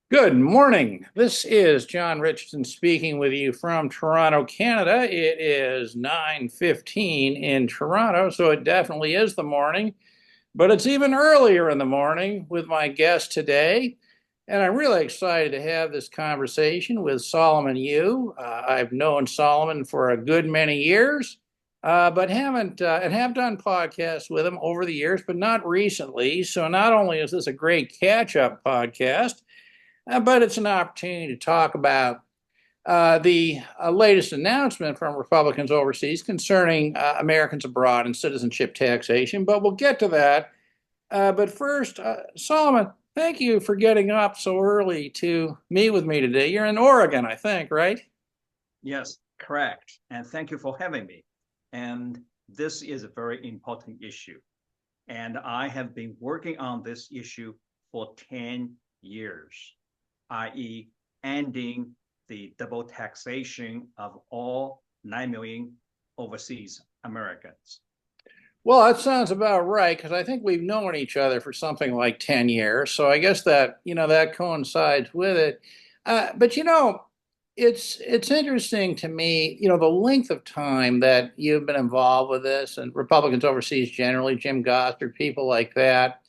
Good morning. This is John Richardson speaking with you from Toronto, Canada. It is 9:15 in Toronto, so it definitely is the morning, but it's even earlier in the morning with my guest today. And I'm really excited to have this conversation with Solomon Yue. I've known Solomon for a good many years, but haven't and have done podcasts with him over the years, but not recently. So not only is this a great catch-up podcast, but it's an opportunity to talk about the latest announcement from Republicans overseas concerning Americans abroad and citizenship taxation. But we'll get to that. But first, Solomon, thank you for getting up so early to meet with me today. You're in Oregon, I think, right? Yes, correct. And thank you for having me. And this is a very important issue. And I have been working on this issue for 10 years, i.e., ending the double taxation of all 9 million overseas Americans. Well, that sounds about right because I think we've known each other for something like 10 years. So I guess that, that coincides with it. But it's interesting to me, the length of time that you've been involved with this and Republicans overseas generally, Jim Gossard, people like that.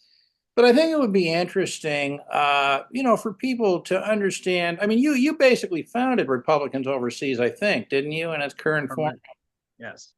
But I think it would be interesting, for people to understand. I mean, you basically founded Republicans overseas, I think, didn't you, in its current form? Correct. Yes.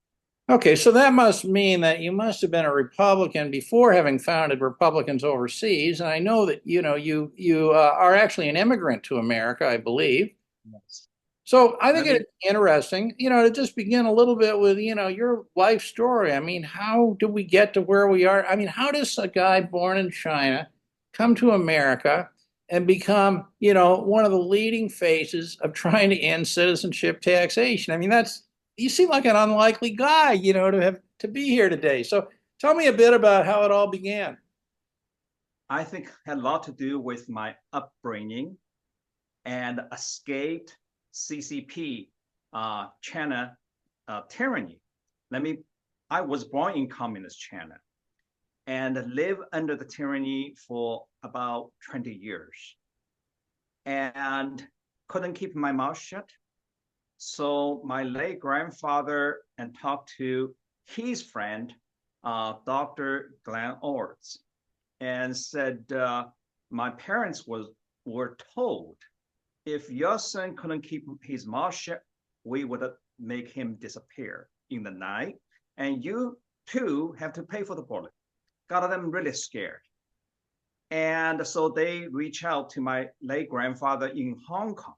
Okay, so that must mean that you must have been a Republican before having founded Republicans overseas. And I know that you are actually an immigrant to America, I believe. Yes. So I think Let me, it's interesting, to just begin a little bit with, your life story. I mean, how did we get to where we are? I mean, how does a guy born in China come to America and become, one of the leading faces of trying to end citizenship taxation? I mean, you seem like an unlikely guy, to be here today. So tell me a bit about how it all began. I think had a lot to do with my upbringing and escaped CCP China tyranny. I was born in communist China and lived under the tyranny for about 20 years and couldn't keep my mouth shut. So my late grandfather and talked to his friend, Dr. Glenn Orts, and said, my parents were told if your son couldn't keep his mouth shut, we would make him disappear in the night, and you too have to pay for the bullet. Got them really scared. And so they reached out to my late grandfather in Hong Kong,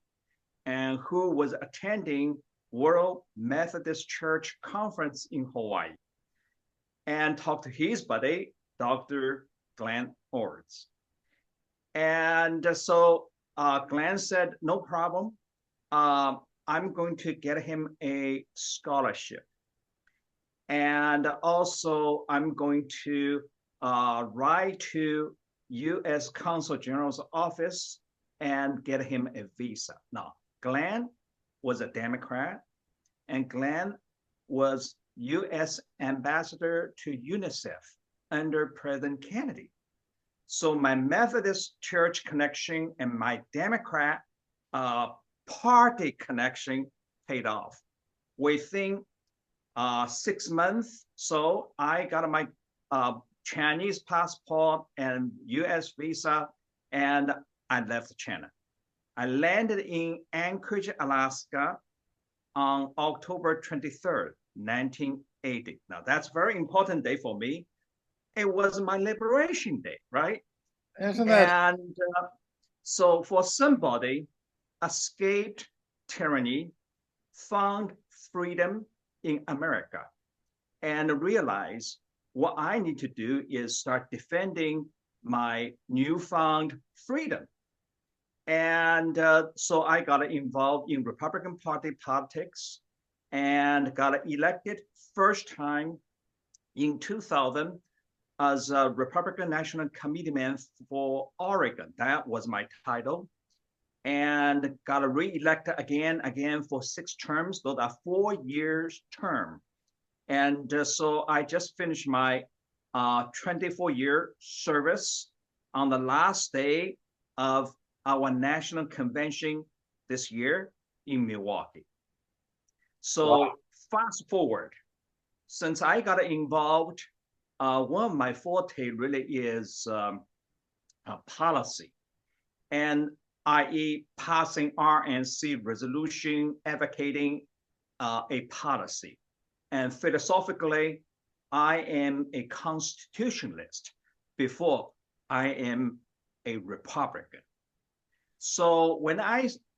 and who was attending World Methodist Church Conference in Hawaii, and talked to his buddy, Dr. Glenn Orts. And so Glenn said, no problem. I'm going to get him a scholarship. And also I'm going to write to U.S. Consul General's office and get him a visa. Now, Glenn was a Democrat, and Glenn was U.S. ambassador to UNICEF under President Kennedy. So my Methodist church connection and my Democrat party connection paid off. Within 6 months, so I got my Chinese passport and U.S. visa, and I left China. I landed in Anchorage, Alaska on October 23rd, 1980. Now, that's a very important day for me. It was my liberation day, right? Isn't that And so for somebody escaped tyranny, found freedom in America, and realized what I need to do is start defending my newfound freedom. And so I got involved in Republican Party politics and got elected first time in 2000 as a Republican National Committeeman for Oregon. That was my title. And got re-elected again for 6 terms. Those are 4 years term. And so I just finished my 24-year service on the last day of our national convention this year in Milwaukee. Wow. So fast forward, since I got involved, one of my forte really is policy, and i.e. passing RNC resolution advocating a policy. And philosophically, I am a constitutionalist before I am a Republican. So when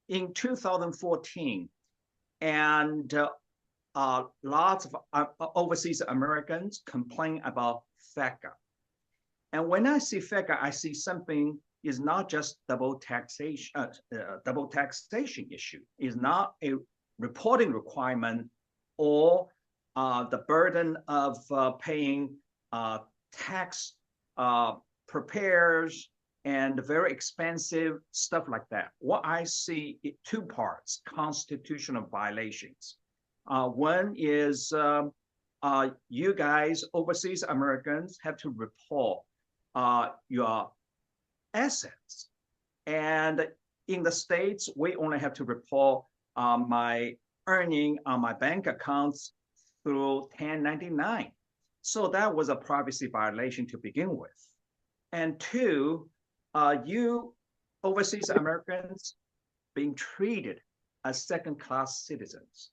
in 2014, and lots of overseas Americans complain about FATCA. And when I see FATCA, I see something is not just double taxation issue. Is not a reporting requirement or the burden of paying tax preparers and very expensive stuff like that. What I see two parts, constitutional violations. One is you guys, overseas Americans, have to report your assets. And in the States, we only have to report my earning on my bank accounts through 1099. So that was a privacy violation to begin with. And two, you overseas Americans being treated as second-class citizens.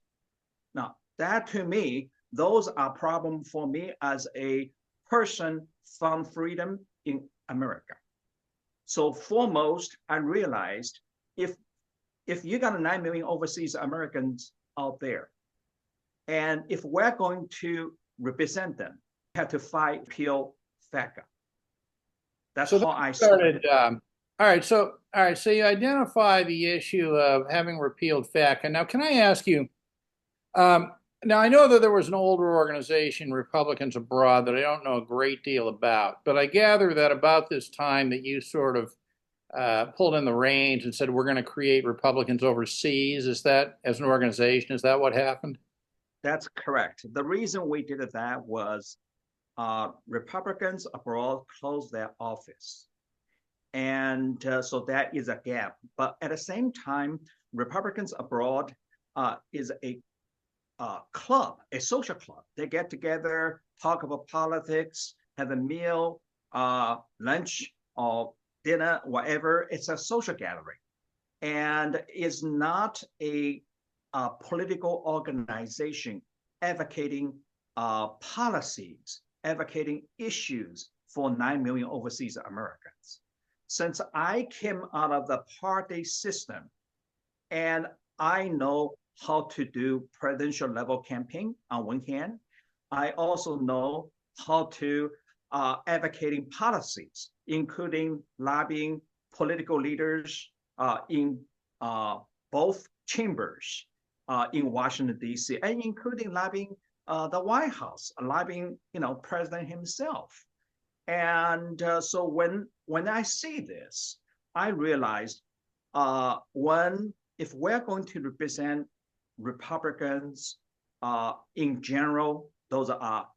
Now, that to me, those are problems for me as a person found freedom in America. So foremost, I realized if you got 9 million overseas Americans out there, and if we're going to represent them, we have to fight appeal FATCA. That's So how that I started. All right. So you identify the issue of having repealed FATCA. Now, can I ask you? Um, Now, I know that there was an older organization, Republicans Abroad, that I don't know a great deal about, but I gather that about this time that you sort of pulled in the reins and said, we're going to create Republicans overseas. Is that, as an organization, is that what happened? That's correct. The reason we did that was Republicans abroad closed their office. And so that is a gap. But at the same time, Republicans abroad is a club, a social club. They get together, talk about politics, have a meal, lunch, or dinner, whatever. It's a social gathering. And it's not a political organization advocating policies, advocating issues for 9 million overseas Americans. Since I came out of the party system and I know how to do presidential level campaign on one hand, I also know how to advocating policies, including lobbying political leaders in both chambers in Washington, D.C., and including lobbying the White House, lobbying, President himself. And so when I see this, I realized if we're going to represent Republicans in general, those are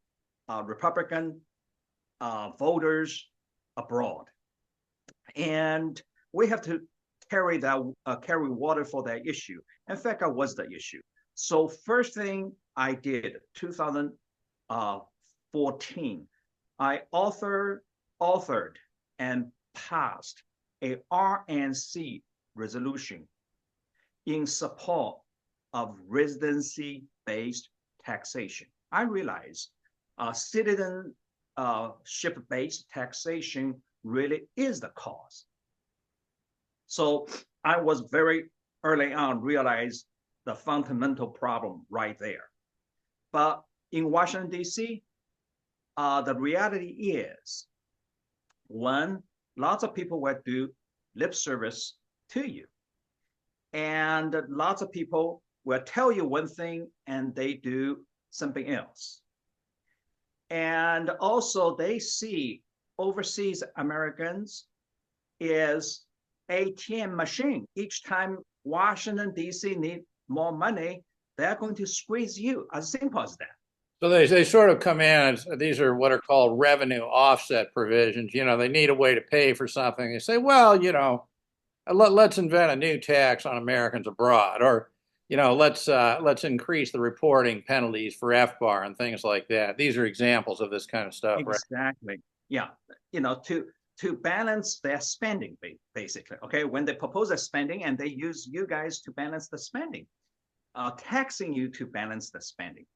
Republican voters abroad, and we have to carry water for that issue. In fact, that was the issue. So first thing I did, 2014, I authored and passed a RNC resolution in support of residency-based taxation. I realize citizenship-based taxation really is the cause. So I was very early on realized the fundamental problem right there. But in Washington, D.C., the reality is, one, lots of people will do lip service to you. And lots of people will tell you one thing and they do something else. And also they see overseas Americans is ATM machine. Each time Washington, D.C. need more money, they're going to squeeze you, as simple as that. So they sort of come in as these are what are called revenue offset provisions. They need a way to pay for something. They say, well, let's invent a new tax on Americans abroad, or let's increase the reporting penalties for FBAR and things like that. These are examples of this kind of stuff, right? Exactly. Yeah. To balance their spending, basically. Okay. When they propose a spending and they use you guys to balance the spending, taxing you to balance the spending.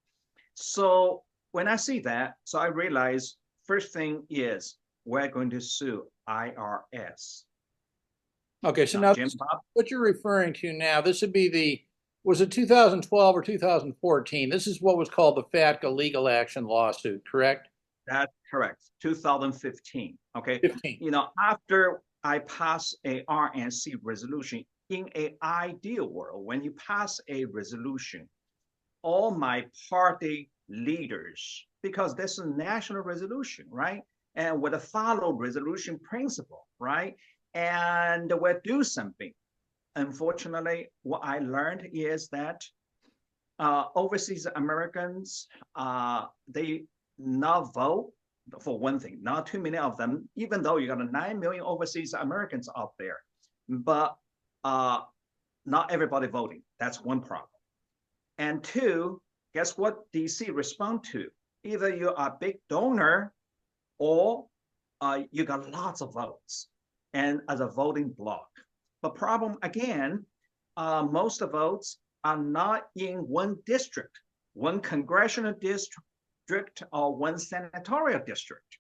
So when I see that, so I realize first thing is we're going to sue IRS. Okay, so Now, now Jim this, Bob, what you're referring to now, this would be was it 2012 or 2014? This is what was called the FATCA legal action lawsuit, correct? that's correct. 2015. Okay. 15. After I pass a RNC resolution, in a ideal world, when you pass a resolution, all my party leaders, because this is a national resolution, right? And would follow resolution principle, right? And we'll do something. Unfortunately, what I learned is that overseas Americans, they not vote for one thing, not too many of them, even though you got 9 million overseas Americans out there, but not everybody voting. That's one problem. And two, guess what DC respond to? Either you're a big donor or you got lots of votes and as a voting bloc. The problem again, most of the votes are not in one district, one congressional district or one senatorial district.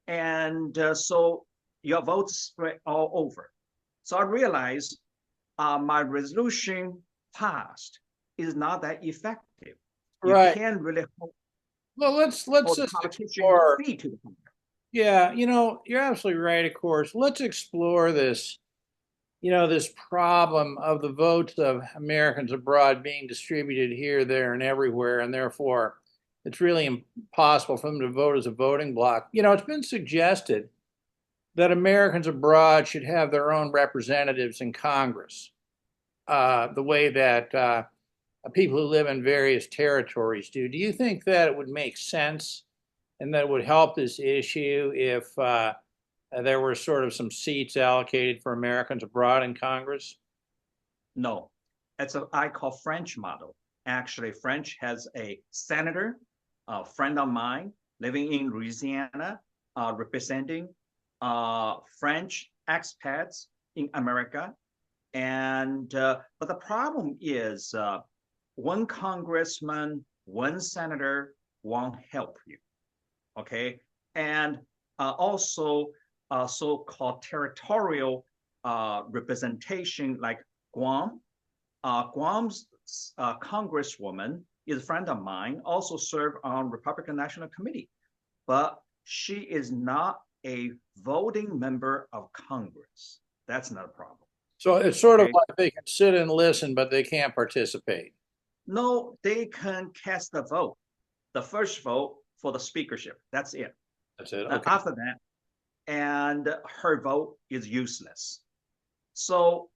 And so your votes spread all over. So I realized my resolution passed is not that effective. You Right. can't really Well, let's hold the just politician explore. feet to the fire. Yeah, you're absolutely right, of course. Let's explore this, this problem of the votes of Americans abroad being distributed here, there, and everywhere, and therefore it's really impossible for them to vote as a voting bloc. It's been suggested that Americans abroad should have their own representatives in Congress, the way that people who live in various territories do. Do you think that it would make sense and that it would help this issue if there were sort of some seats allocated for Americans abroad in Congress? No, it's a I call French model. Actually, French has a senator, a friend of mine living in Louisiana, representing French expats in America. And but the problem is one congressman, one senator won't help you. Okay, and also so-called territorial representation like Guam. Guam's congresswoman is a friend of mine, also served on Republican National Committee, but she is not a voting member of Congress. That's not a problem. So it's sort of Okay. like they can sit and listen, but they can't participate. No, they can cast the vote, the first vote for the speakership. That's it. That's it. Okay. After that, and her vote is useless. So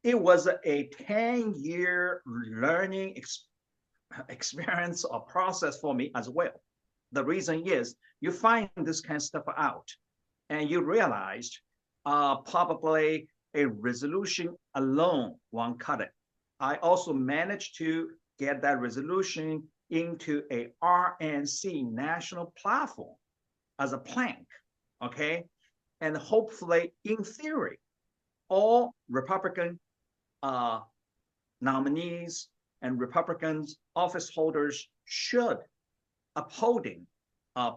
it was a 10-year learning experience or process for me as well. The reason is you find this kind of stuff out and you realized probably a resolution alone won't cut it. I also managed to get that resolution into a RNC national platform as a plank, okay? And hopefully, in theory, all Republican nominees and Republicans office holders should upholding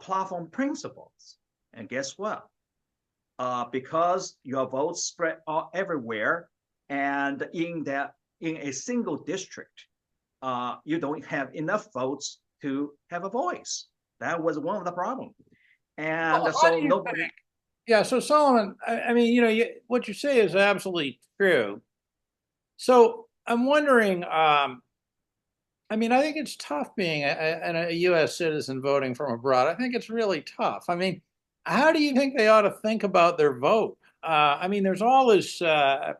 platform principles. And guess what? Because your votes spread all everywhere, and in a single district, you don't have enough votes to have a voice. That was one of the problems. And Well, how so do you nobody. think? Yeah. So Solomon, I mean, what you say is absolutely true. So I'm wondering. I mean, I think it's tough being a U.S. citizen voting from abroad. I think it's really tough. I mean, how do you think they ought to think about their vote? I mean, there's all this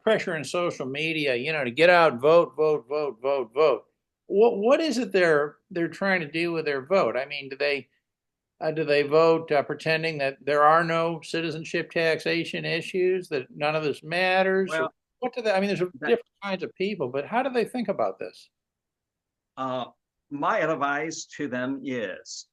pressure in social media, to get out, vote, vote, vote, vote, vote. What is it they're trying to do with their vote? I mean, do they Do they vote pretending that there are no citizenship taxation issues, that none of this matters? Or Well, what do they, I mean, there's that different kinds of people, but how do they think about this? uh, my advice to them is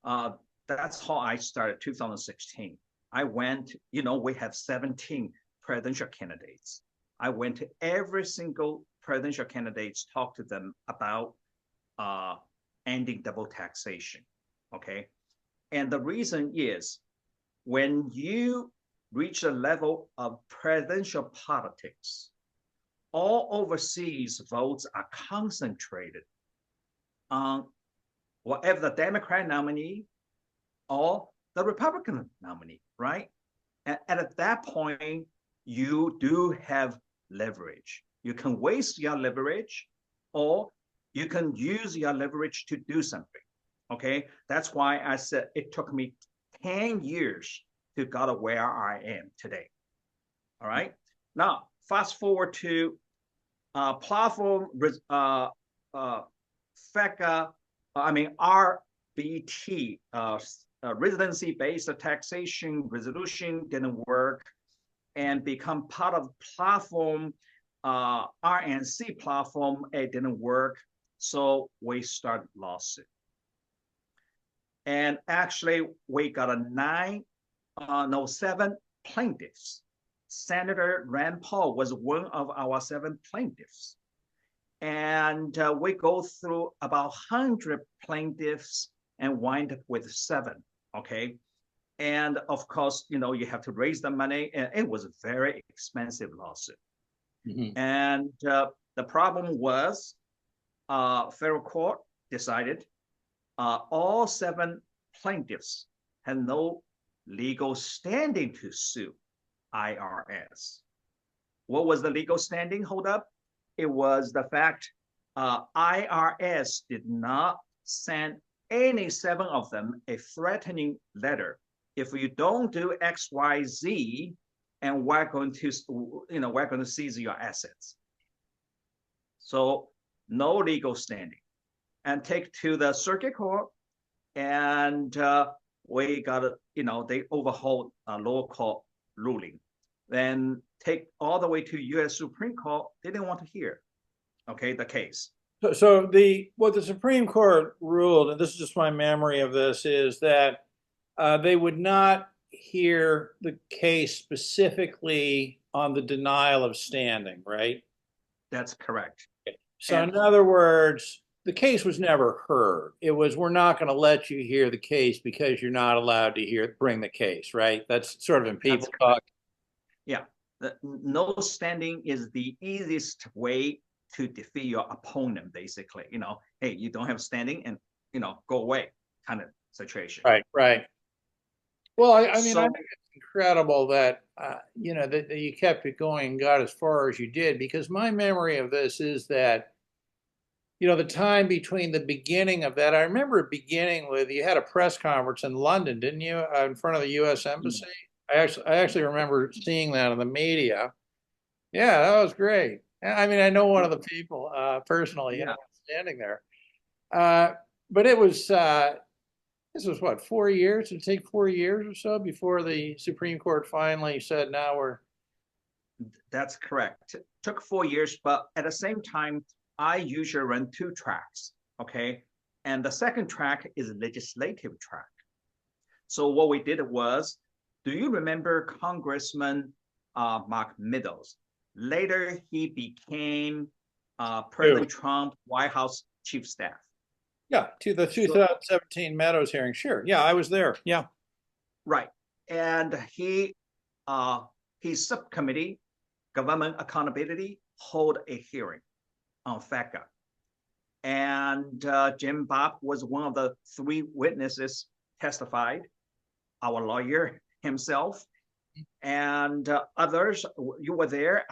uh, that's how I started 2016. I went, we have 17 presidential candidates. I went to every single presidential candidates, talked to them about uh, ending double taxation. Okay. And the reason is when you reach a level of presidential politics, all overseas votes are concentrated on whatever the Democrat nominee or the Republican nominee, right? And at that point, you do have leverage. You can waste your leverage or you can use your leverage to do something. Okay. That's why I said it took me 10 years to get to where I am today. All right. Now, fast forward to platform FECA, RBT, residency-based taxation resolution didn't work, and become part of platform RNC platform, it didn't work. So we started lawsuit. And actually, we got seven plaintiffs. Senator Rand Paul was one of our seven plaintiffs. And we go through about 100 plaintiffs and wind up with seven, okay? And of course, you have to raise the money, and it was a very expensive lawsuit. Mm-hmm. And the problem was federal court decided all seven plaintiffs had no legal standing to sue IRS. What was the legal standing hold up? It was the fact IRS did not send any seven of them a threatening letter. If you don't do X, Y, Z, and we're going to seize your assets. So no legal standing. And take to the circuit court, and we got they overhauled a lower court ruling. Then take all the way to U.S. Supreme Court. They didn't want to hear, the case. So what the Supreme Court ruled, and this is just my memory of this, is that they would not hear the case specifically on the denial of standing, right? That's correct. Okay. So in other words, the case was never heard. It was, we're not going to let you hear the case because you're not allowed to bring the case, right? That's sort of in people talk. Yeah. No standing is the easiest way to defeat your opponent, basically. Hey, you don't have standing and, go away kind of situation. Right. Well, I think it's incredible that, that you kept it going and got as far as you did, because my memory of this is that, the time between the beginning of that, I remember it beginning with, you had a press conference in London, didn't you, in front of the U.S. Embassy? Mm-hmm. I actually remember seeing that in the media. Yeah, that was great. I mean, I know one of the people personally, standing there. But it was, this was what, 4 years? It'd take 4 years or so before the Supreme Court finally said, now we're. That's correct. It took 4 years, but at the same time, I usually run two tracks, okay? And the second track is a legislative track. So what we did was, do you remember Congressman Mark Meadows? Later, he became President Trump White House chief staff. Yeah, to the 2017 Meadows hearing. Sure. Yeah, I was there. Yeah. Right. And his subcommittee, Government Accountability, hold a hearing on FECA. And Jim Bob was one of the three witnesses testified, our lawyer himself, and others. You were there.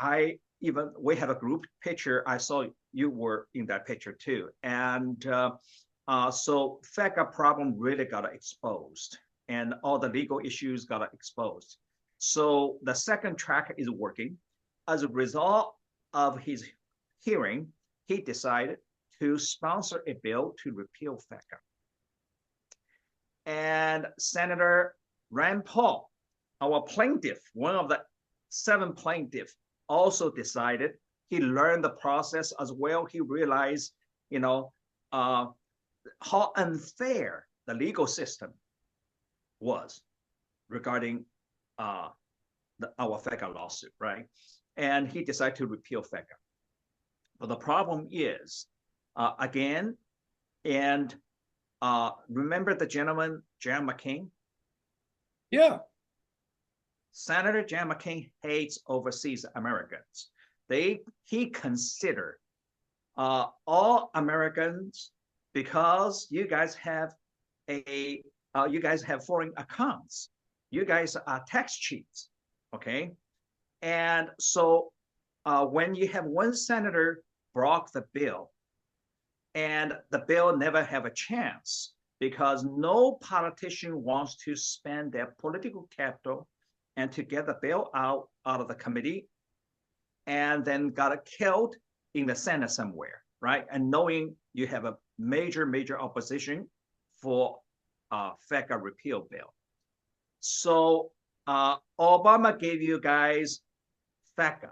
We have a group picture. I saw you were in that picture too. And so FECA problem really got exposed, and all the legal issues got exposed. So the second track is working. As a result of his hearing, he decided to sponsor a bill to repeal FECA. And Senator Rand Paul, our plaintiff, one of the 7 plaintiffs, also decided. He learned the process as well. He realized, you know, how unfair the legal system was regarding our FECA lawsuit, right? And he decided to repeal FECA. But the problem is, again, and remember the gentleman, John McCain? Yeah. Senator John McCain hates overseas Americans. He considered all Americans, because you guys have foreign accounts. You guys are tax cheats, okay? And so when you have one senator block the bill, and the bill never have a chance because no politician wants to spend their political capital and to get the bill out of the committee and then got it killed in the Senate somewhere, right? And knowing you have a major opposition for FECA repeal bill. So Obama gave you guys FECA.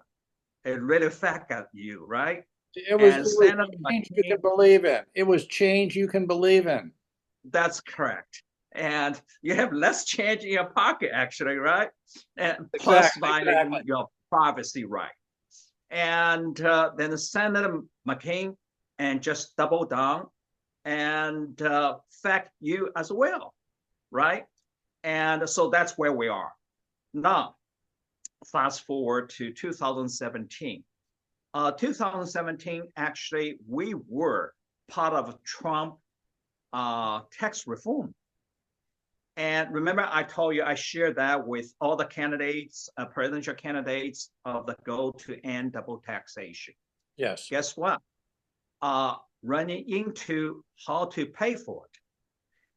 It really FECA you, right? It was, And it was Senator change you can McCain, believe in. It was change you can believe in. that's correct. And you have less change in your pocket, actually, right? And plus violating your privacy right. And then Senator McCain and just double down and fact you as well, right? And so that's where we are. Now, fast forward to 2017. 2017, actually, we were part of Trump tax reform. And remember, I told you I shared that with all the candidates, presidential candidates, of the goal to end double taxation. Yes. Guess what? Running into how to pay for it.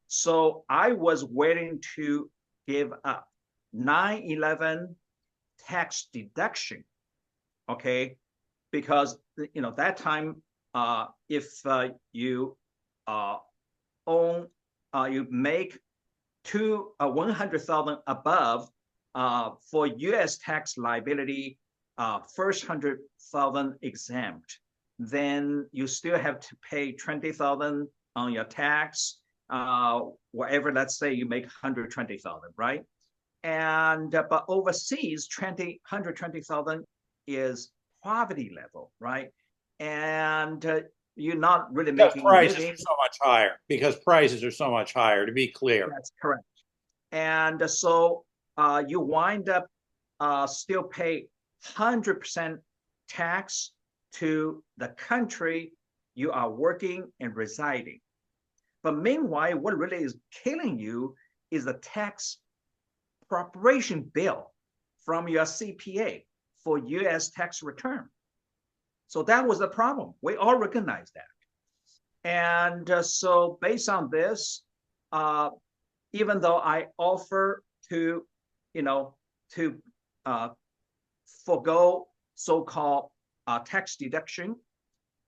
So I was willing to give up 9/11 tax deduction, okay? Because that time, if you own, you make 100,000 above for U.S. tax liability, first 100,000 exempt, then you still have to pay 20,000 on your tax, whatever. Let's say you make 120,000, right? And but overseas, 120,000 is poverty level, right? And you're not really making prices living. are so much higher. Because prices are so much higher, to be clear. That's correct. And so you wind up still pay 100% tax to the country you are working and residing. But meanwhile, what really is killing you is the tax preparation bill from your CPA for U.S. tax return. So that was the problem. We all recognize that. And so based on this, even though I offer to, forego so-called tax deduction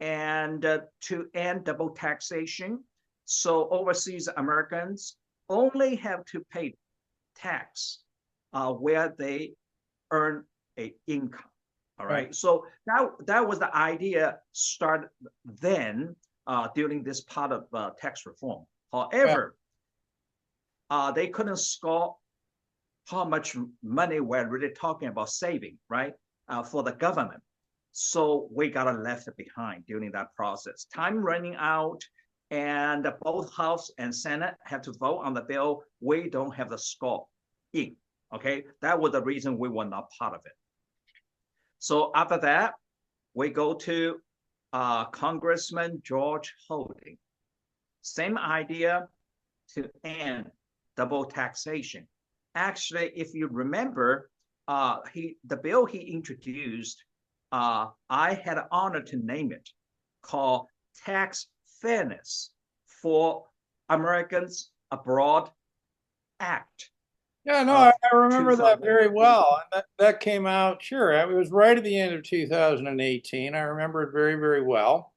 and to end double taxation, so overseas Americans only have to pay tax where they earn a income. All right. So that was the idea started then during this part of tax reform. However, they couldn't score how much money we're really talking about saving, right, for the government. So we got left behind during that process. Time running out, and both House and Senate have to vote on the bill. We don't have the score in. Okay, that was the reason we were not part of it. So after that, we go to Congressman George Holding. Same idea to end double taxation. Actually, if you remember, the bill he introduced, I had the honor to name it, called Tax Fairness for Americans Abroad Act. Yeah, no, I remember that very well. And that came out, sure, it was right at the end of 2018. I remember it very, very well.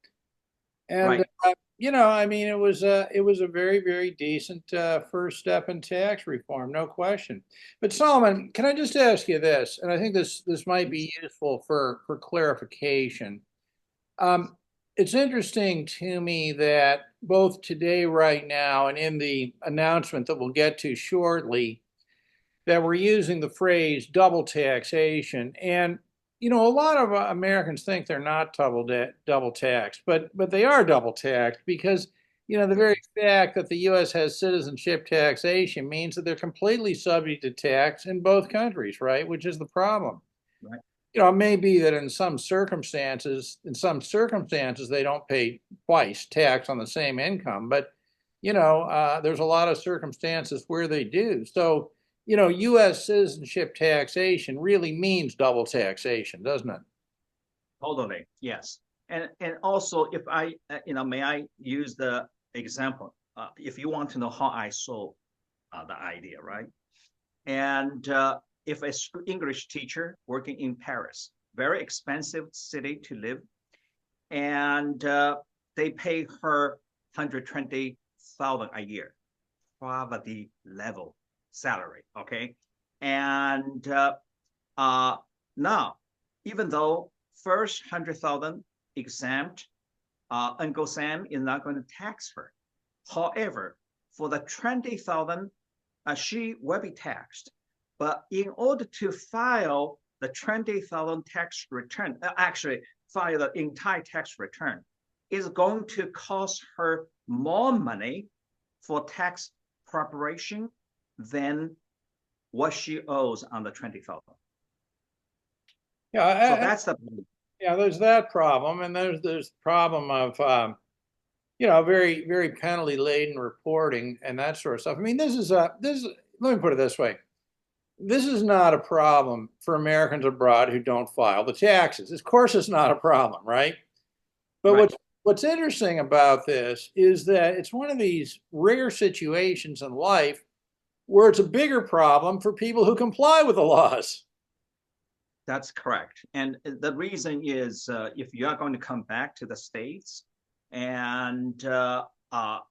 And right. I mean, it was a very, very decent first step in tax reform, no question. But Solomon, can I just ask you this? And I think this might be useful for clarification. Um, it's interesting to me that both today, right now, and in the announcement that we'll get to shortly, that we're using the phrase double taxation. And, a lot of Americans think they're not double taxed, but they are double taxed because, the very fact that the U.S. has citizenship taxation means that they're completely subject to tax in both countries, right? Which is the problem. Right. It may be that in some circumstances, they don't pay twice tax on the same income, but there's a lot of circumstances where they do. So, U.S. citizenship taxation really means double taxation, doesn't it? Totally, yes. And also, if I, may I use the example? If you want to know how I saw the idea, right? And if a English teacher working in Paris, very expensive city to live, and they pay her 120,000 a year, poverty level salary. Okay, and uh, now, even though first 100,000 exempt, Uncle Sam is not going to tax her. However, for the 20,000, she will be taxed. But in order to file the 20,000 tax return, actually file the entire tax return, is going to cost her more money for tax preparation than what she owes on the 20,000. So Yeah, that's the there's that problem, and there's the problem of very, very penalty laden reporting and that sort of stuff. I mean, let me put it this way. This is not a problem for Americans abroad who don't file the taxes. Of course, it's not a problem, right? But right. what's interesting about this is that it's one of these rare situations in life where it's a bigger problem for people who comply with the laws. That's correct. And the reason is if you are going to come back to the States and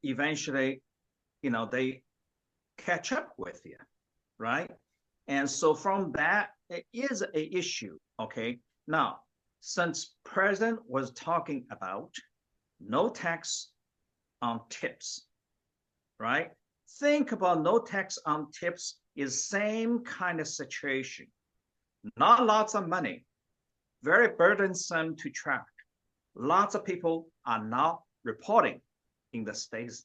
eventually, they catch up with you, right? And so from that, it is a issue. Okay. Now, since President was talking about no tax on tips, right? Think about no tax on tips is same kind of situation. Not lots of money, very burdensome to track. Lots of people are not reporting in the States,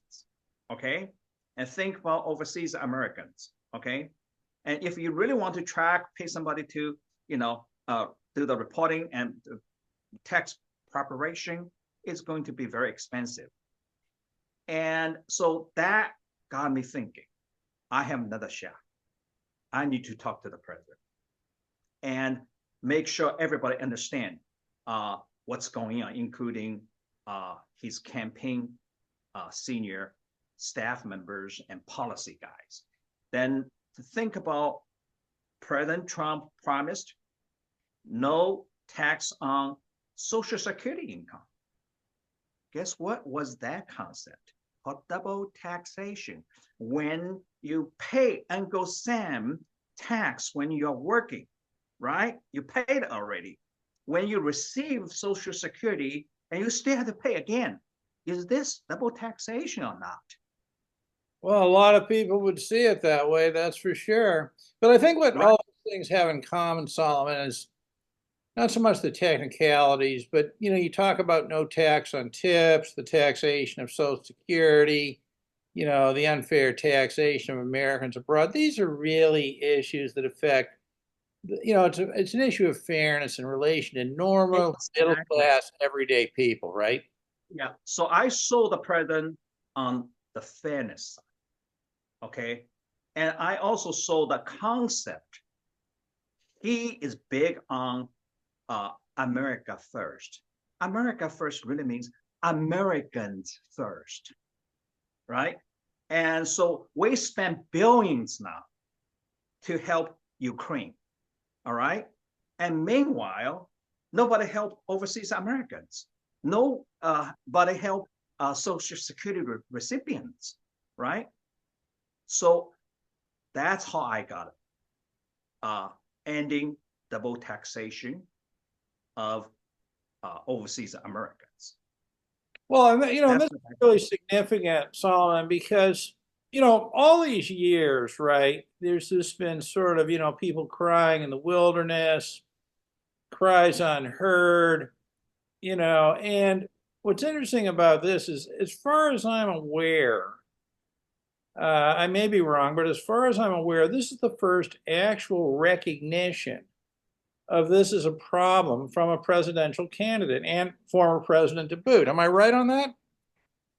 okay? And think about overseas Americans, okay? And if you really want to track, pay somebody to, do the reporting and the tax preparation, it's going to be very expensive. And so that got me thinking, I have another shot. I need to talk to the president and make sure everybody understand what's going on, including his campaign senior staff members and policy guys. Then to think about President Trump promised no tax on Social Security income. Guess what was that concept? Called double taxation. When you pay Uncle Sam tax when you're working, right? You paid already. When you receive Social Security and you still have to pay again, is this double taxation or not? Well, a lot of people would see it that way, that's for sure. But I think what Right. all these things have in common, Solomon, is not so much the technicalities, but you talk about no tax on tips, the taxation of Social Security, the unfair taxation of Americans abroad. These are really issues that affect, it's an issue of fairness in relation to normal, middle Exactly. class, everyday people, right? Yeah. So I saw the president on the fairness side. Okay. And I also saw the concept. He is big on America first. America first really means Americans first, right? And so we spend billions now to help Ukraine, all right? And meanwhile, nobody helped overseas Americans. Nobody helped Social Security recipients, right? So that's how I got it. Ending double taxation of overseas Americans. Well, and That's this is really significant, Solomon, because all these years, right? There's just been sort of people crying in the wilderness, cries unheard, and what's interesting about this is, as far as I'm aware, I may be wrong, but as far as I'm aware, this is the first actual recognition of this as a problem from a presidential candidate and former president to boot. Am I right on that?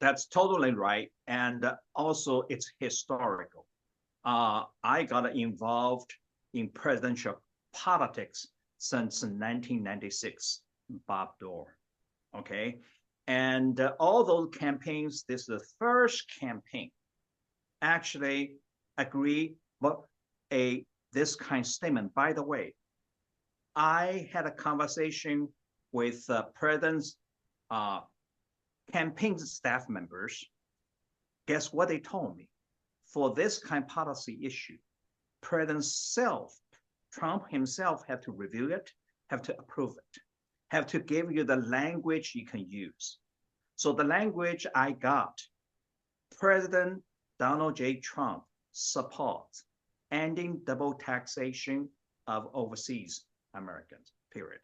That's totally right. And also, it's historical. I got involved in presidential politics since 1996, Bob Dole. Okay. And all those campaigns, this is the first campaign actually agree but this kind of statement. By the way, I had a conversation with President's campaign staff members. Guess what they told me? For this kind of policy issue, President Trump himself, have to review it, have to approve it, have to give you the language you can use. So the language I got, President Donald J. Trump supports ending double taxation of overseas Americans, period.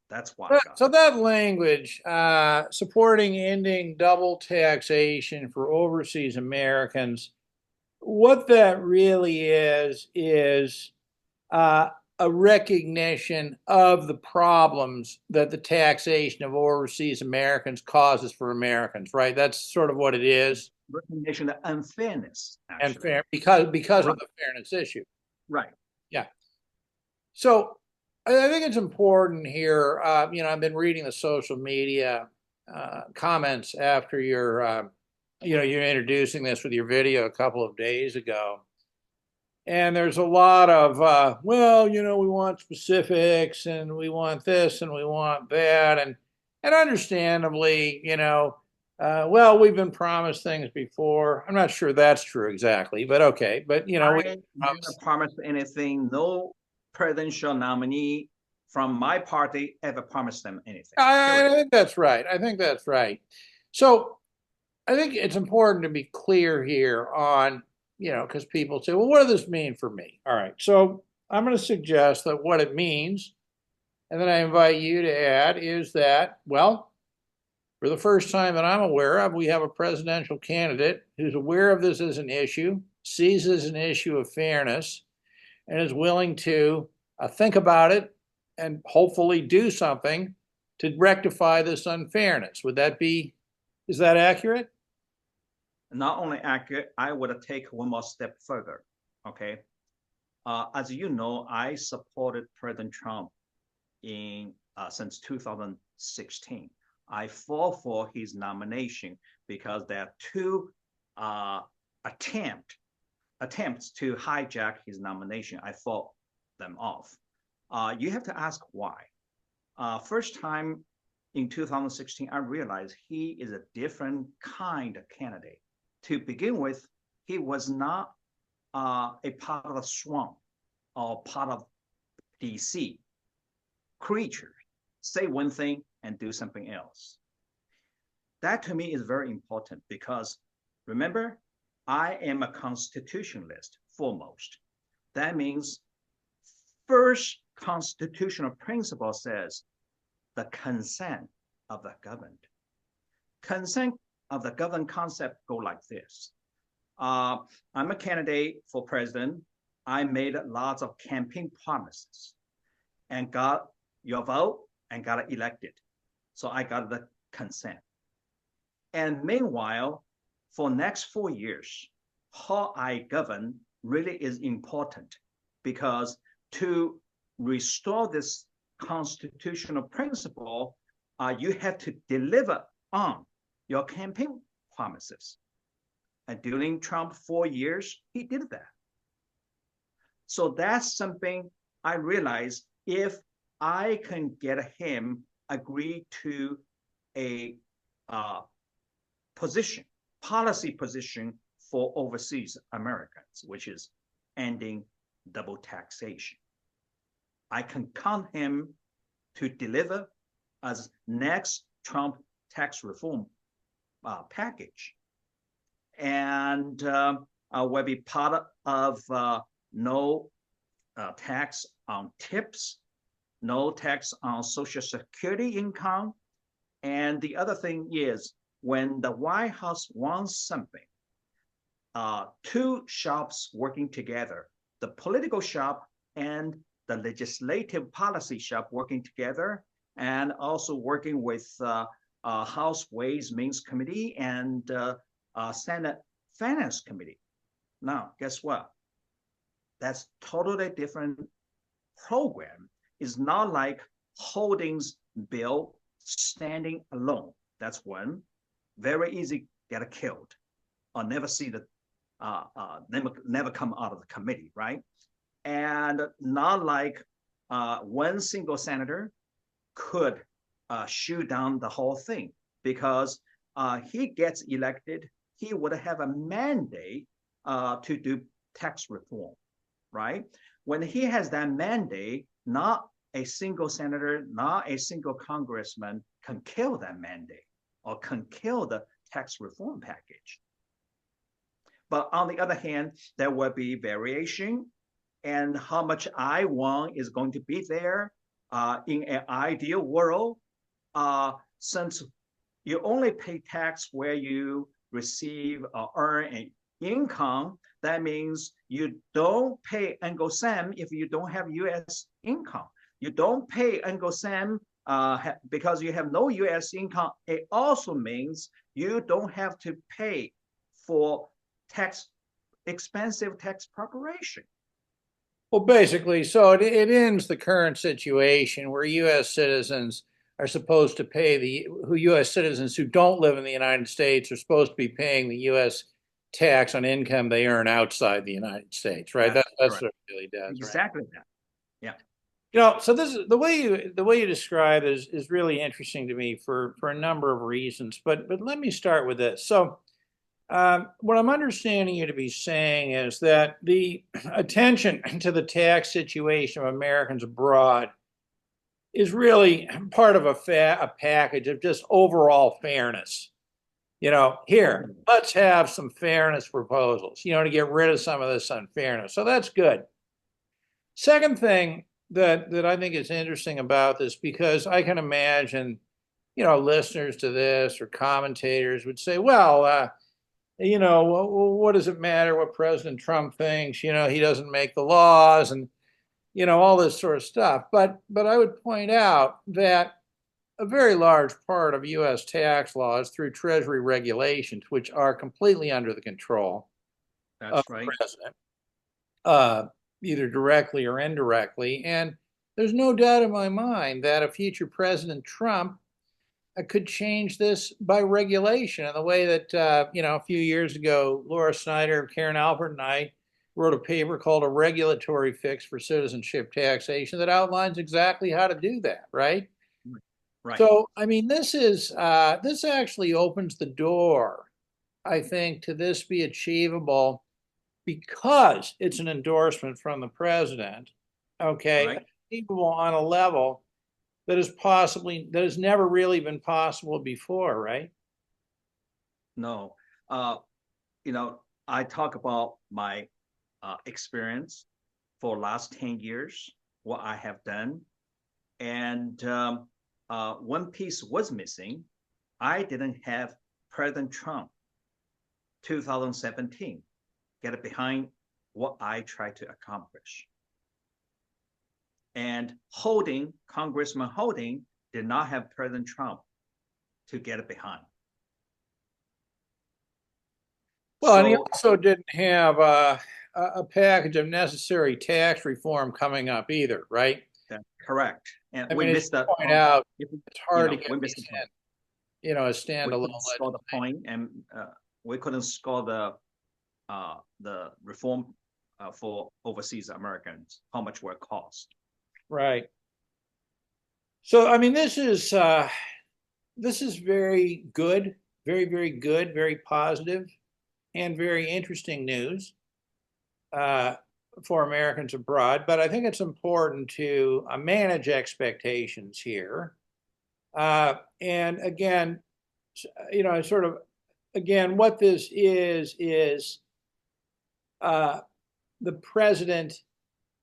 That's what I got. So that language, supporting ending double taxation for overseas Americans, what that really is a recognition of the problems that the taxation of overseas Americans causes for Americans, right? That's sort of what it is. Recognition of unfairness, And actually. fair because right. of the fairness issue. Right. Yeah. So I think it's important here. I've been reading the social media comments after you're introducing this with your video a couple of days ago. And there's a lot of, well, we want specifics and we want this and we want that. And understandably, well, we've been promised things before. I'm not sure that's true exactly, but okay. But, I never promised anything. No presidential nominee from my party ever promised them anything. I think that's right. I think that's right. So I think it's important to be clear here on, because people say, well, what does this mean for me? All right. So I'm going to suggest that what it means, and then I invite you to add, is that, well, for the first time that I'm aware of, we have a presidential candidate who's aware of this as an issue, sees it as an issue of fairness, and is willing to think about it and hopefully do something to rectify this unfairness. Is that accurate? Not only accurate, I would take one more step further. Okay. As you know, I supported President Trump since 2016. I fought for his nomination because there are two attempts to hijack his nomination. I fought them off. You have to ask why. First time in 2016, I realized he is a different kind of candidate. To begin with, he was not a part of the swamp or part of DC creature. Say one thing and do something else. That to me is very important because remember, I am a constitutionalist foremost. That means first constitutional principle says the consent of the governed. Consent of the governed concept go like this. I'm a candidate for president. I made lots of campaign promises and got your vote and got elected. So I got the consent. And meanwhile, for next 4 years, how I govern really is important because to restore this constitutional principle, you have to deliver on your campaign promises. And during Trump's 4 years, he did that. So that's something I realized if I can get him agree to a position, policy position for overseas Americans, which is ending double taxation. I can count him to deliver as next Trump tax reform package, and will be part of no tax on tips, no tax on Social Security income. And the other thing is, when the White House wants something, two shops working together, the political shop and the legislative policy shop working together, and also working with House Ways Means Committee and Senate Finance Committee. Now, guess what? That's totally different program. It's not like Holdings bill standing alone. That's one. Very easy get killed or never see the never come out of the committee, right? And not like one single senator could shoot down the whole thing, because he gets elected, he would have a mandate to do tax reform, right? When he has that mandate, not a single senator, not a single congressman can kill that mandate or can kill the tax reform package. But on the other hand, there will be variation, and how much I want is going to be there. In an ideal world, since you only pay tax where you receive or earn an income, that means you don't pay Uncle Sam if you don't have U.S. income. You don't pay Uncle Sam because you have no U.S. income. It also means you don't have to pay for expensive tax preparation. Well, basically, so it ends the current situation where U.S. citizens are supposed to pay U.S. citizens who don't live in the United States are supposed to be paying the U.S. tax on income they earn outside the United States, right? That's what it really does, exactly right? That. Yeah. So this is the way you describe is really interesting to me for a number of reasons. But let me start with this. So what I'm understanding you to be saying is that the attention to the tax situation of Americans abroad is really part of a package of just overall fairness. Here, let's have some fairness proposals, to get rid of some of this unfairness. So that's good. Second thing that I think is interesting about this, because I can imagine, listeners to this or commentators would say, well, what does it matter what President Trump thinks? He doesn't make the laws and, all this sort of stuff. But I would point out that a very large part of U.S. tax laws through Treasury regulations, which are completely under the control of the president, either directly or indirectly. And there's no doubt in my mind that a future President Trump could change this by regulation in the way that, a few years ago, Laura Snyder, Karen Alpert, and I wrote a paper called A Regulatory Fix for Citizenship Taxation that outlines exactly how to do that, right? Right. So, I mean, this actually opens the door, I think, to this be achievable because it's an endorsement from the president, okay, Right. achievable on a level that has never really been possible before, right? No. I talk about my experience for last 10 years, what I have done. And one piece was missing. I didn't have President Trump 2017 get behind what I tried to accomplish. And Congressman Holding did not have President Trump to get it behind. Well, and he also didn't have a package of necessary tax reform coming up either, right? That's correct. And I we mean, missed that point out, it's hard to get we missed a standalone we score the point, and we couldn't score the reform for overseas Americans, how much will it cost. Right. So, I mean, this is very good very, very good, very positive, and very interesting news uh, for Americans abroad. But I think it's important to manage expectations here. And again, sort of, again, what this is uh, the president,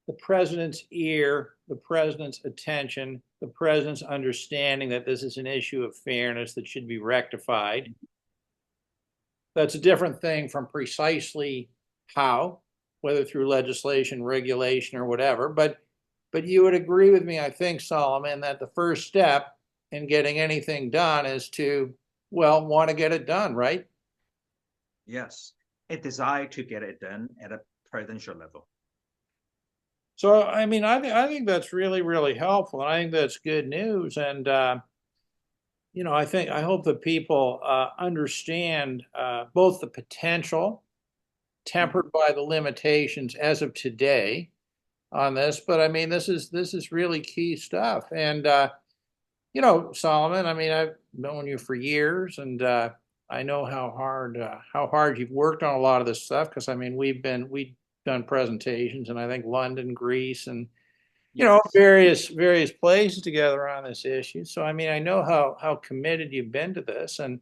the president's ear, the president's attention, the president's understanding that this is an issue of fairness that should be rectified. That's a different thing from precisely how, whether through legislation, regulation, or whatever. But you would agree with me, I think, Solomon, that the first step in getting anything done is to, well, want to get it done, right? Yes, a desire to get it done at a presidential level. So, I mean, I think that's really, really helpful, and I think that's good news. And I hope that people understand both the potential tempered by the limitations as of today on this. But I mean, this is really key stuff. And Solomon, I mean, I've known you for years, and I know how hard you've worked on a lot of this stuff. Because I mean, we've done presentations, and I think London, Greece, and Yes. various places together on this issue. So I mean, I know how committed you've been to this, and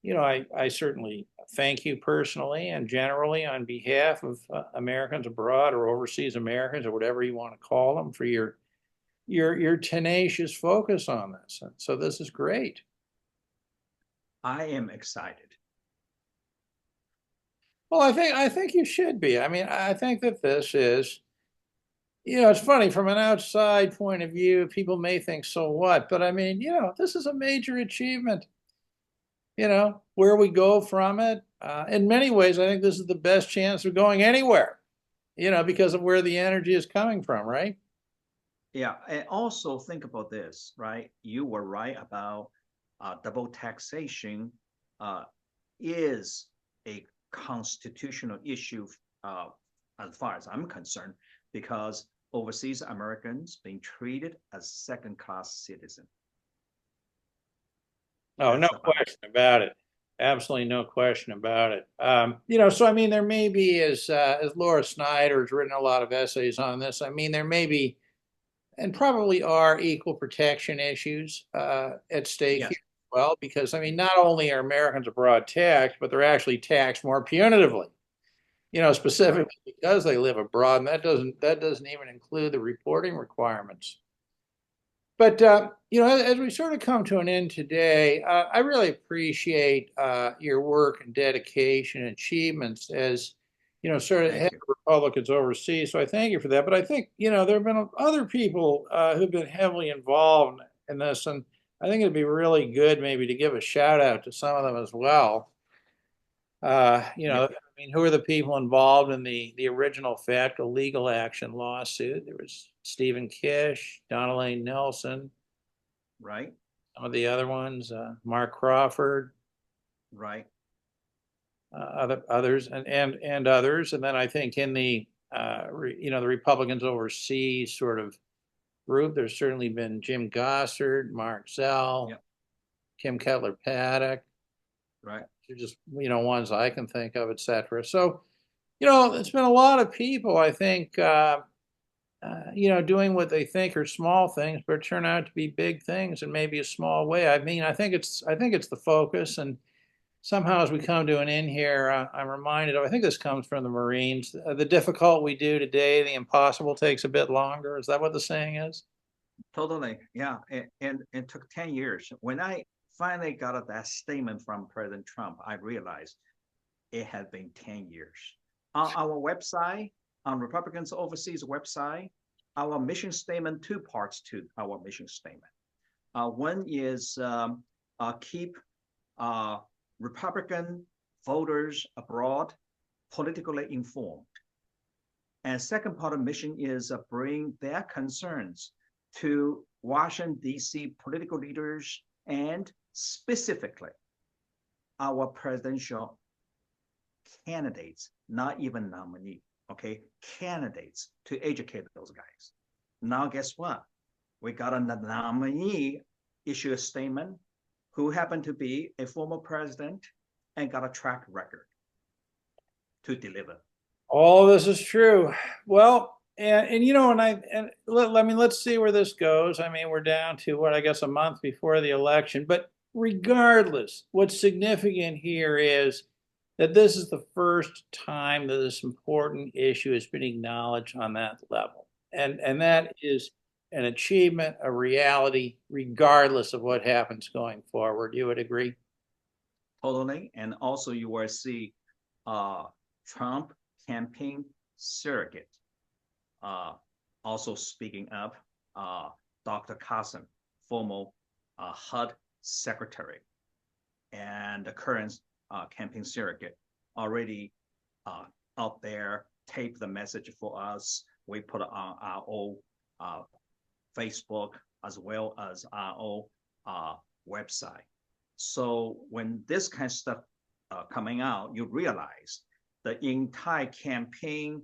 I certainly thank you personally and generally on behalf of Americans abroad or overseas Americans or whatever you want to call them for your tenacious focus on this. And so this is great. I am excited. Well, I think you should be. I mean, I think that this is, it's funny from an outside point of view, people may think, so what? But I mean, this is a major achievement. Where we go from it. In many ways, I think this is the best chance of going anywhere, because of where the energy is coming from, right? Yeah, and also think about this, right? You were right about double taxation uh, is a constitutional issue as far as I'm concerned, because overseas Americans being treated as second-class citizens. Oh, no That's about it. question about it. Absolutely no question about it. So I mean, there may be, as Laura Snyder has written a lot of essays on this. I mean, there may be, and probably are, equal protection issues at stake here Yes, as well, because I mean, not only are Americans abroad taxed, but they're actually taxed more punitively. right. Specifically because they live abroad, and that doesn't even include the reporting requirements. But as we sort of come to an end today, I really appreciate your work and dedication and achievements as sort of head Thank you. of Republicans overseas. So I thank you for that. But I think there have been other people who've been heavily involved in this, and I think it'd be really good maybe to give a shout out to some of them as well. Yeah, I mean, who are the people involved in the original federal legal action lawsuit? There was Stephen Kish, Donnelly Nelson, right, some of the other ones, Mark Crawford, right, others, and others. And then I think in the Republicans overseas sort of group, there's certainly been Jim Gossard, Mark Zell, yeah, Kim Kettler Paddock. right. They're just ones I can think of, et cetera. So it's been a lot of people, I think, doing what they think are small things, but turn out to be big things in maybe a small way. I mean, I think it's the focus, and somehow as we come to an end here, I'm reminded of, I think this comes from the Marines, the difficult we do today, the impossible takes a bit longer. Is that what the saying is? Totally. Yeah. And it took 10 years. When I finally got that statement from President Trump, I realized it had been 10 years. On our website, on Republicans Overseas website, our mission statement, two parts to our mission statement. One is keep Republican voters abroad politically informed. And second part of mission is bring their concerns to Washington, D.C. political leaders and specifically our presidential candidates, not even nominee, okay, candidates to educate those guys. Now, guess what? We got a nominee issue a statement who happened to be a former president and got a track record to deliver. All this is true. Well, and you know, I mean, let's see where this goes. I mean, we're down to what I guess a month before the election, but regardless, what's significant here is that this is the first time that this important issue has been acknowledged on that level. And that is an achievement, a reality, regardless of what happens going forward. You would agree? Totally. And also you will see Trump campaign surrogate uh, also speaking up, Dr. Carson, former HUD secretary and the current campaign surrogate, already out there, tape the message for us. We put on our own Facebook as well as our own website. So when this kind of stuff coming out, you realize the entire campaign,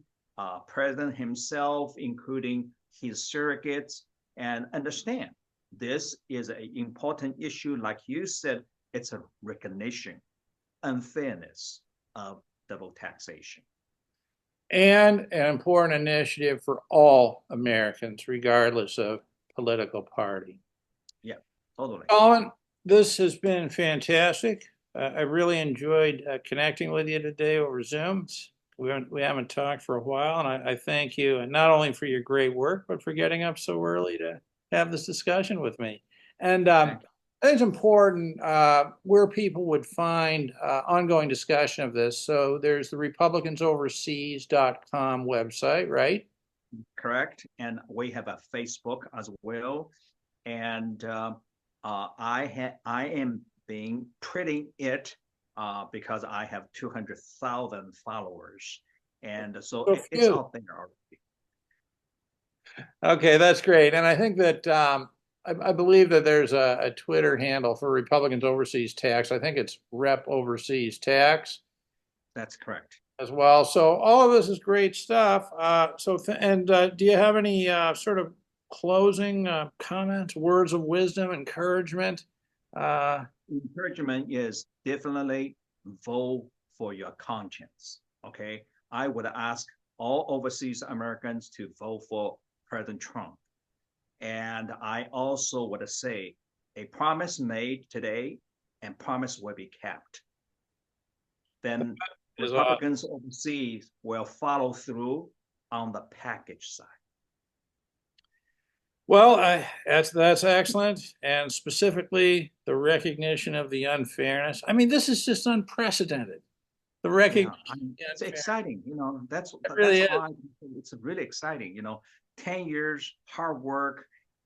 president himself, including his surrogates, and understand this is an important issue. Like you said, it's a recognition, unfairness of double taxation. And an important initiative for all Americans, regardless of political party. Yeah, totally. Colin, this has been fantastic. I really enjoyed connecting with you today over Zoom. We haven't talked for a while, and I thank you, and not only for your great work, but for getting up so early to have this discussion with me. And I think it's important where people would find ongoing discussion of this. So there's the republicansoverseas.com website, right? Correct. And we have a Facebook as well. And I am being pretty it because I have 200,000 followers. And so it's out there already. Okay, that's great. And I think that I believe that there's a Twitter handle for Republicans Overseas Tax. I think it's Rep Overseas Tax. That's correct. As well. So all of this is great stuff. Do you have any sort of closing comments, words of wisdom, encouragement? Encouragement is definitely vote for your conscience. Okay. I would ask all overseas Americans to vote for President Trump. And I also would say a promise made today and promise will be kept. Then Republicans overseas will follow through on the package side. Well, that's excellent, and specifically the recognition of the unfairness. I mean, this is just unprecedented. The recognition. Yeah, it's exciting. You know, that's really why it's really exciting. You know, 10 years hard work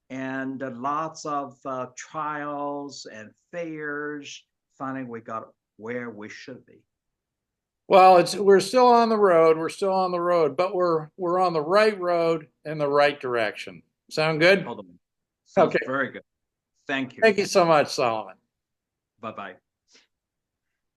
and lots of trials and failures. Finally, we got where we should be. Well, we're still on the road. We're still on the road, but we're on the right road in the right direction. Sound good? Sounds okay. Very good. Thank you. Thank you so much, Solomon. Bye-bye.